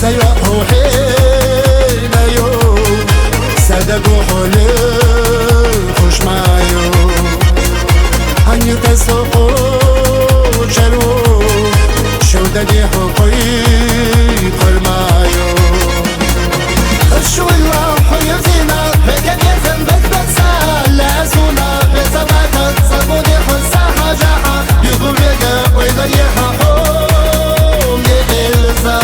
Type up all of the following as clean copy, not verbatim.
خزيوة روحينا يو صدقوا حولي خوش مايو هني تسوقوا جرو شو دقي حقي قرمايو الشوي وحي زينة بكن يزن بتبسا لازونا بزباتا صبوني حسا حجاحا يغو بيقا ويضيحا حوم يقلزا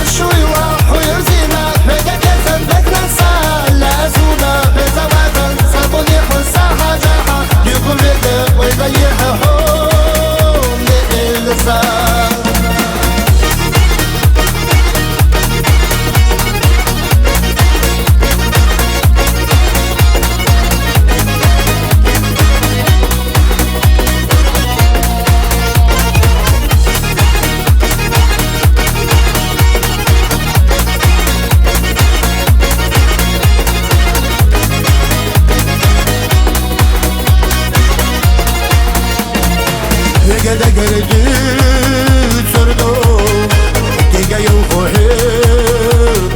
الشوي وحي زينة بكن يزن بتبسا لازونا بزباتا صبوني حسا حجاحا يغو بيقا ويضيحا حوم يقلزا قد قرجت سردو تيجا يوفوحي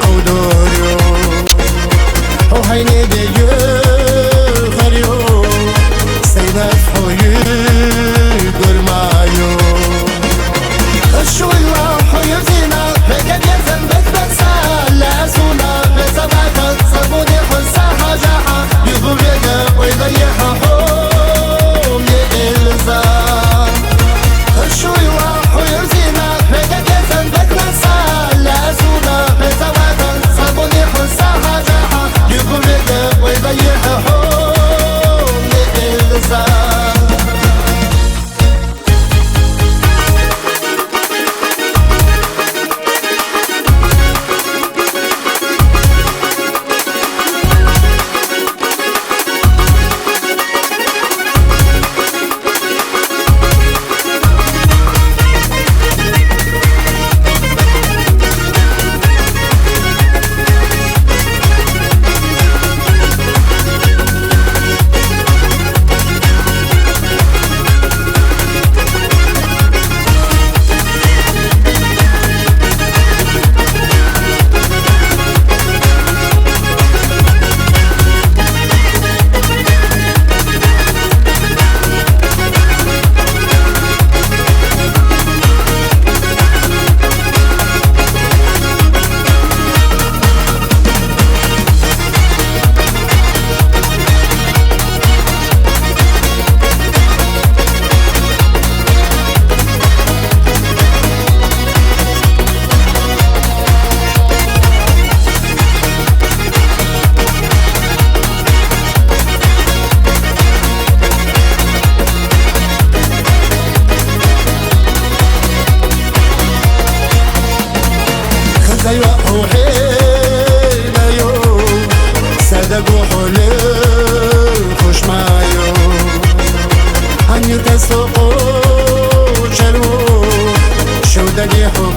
قودوريو وحيني بيجي خريو سيدة فحوي قرمايو الشوي وحوي زينة بقد يزن بتبسا لازونا بزباتا صبوني حسا حجاحا يغو بيقا ويضيحا حوم يقلزا الشوي وحوي زينة بقد يزن بتنسى لازونا بزباتا صبوني حسا حجاحا يغو بيقا ويضيحا حوم يقلزا خزيوة روحينا يو صدقوا حولي خوش مايو هني تسوقوا جرو شو دقي حولي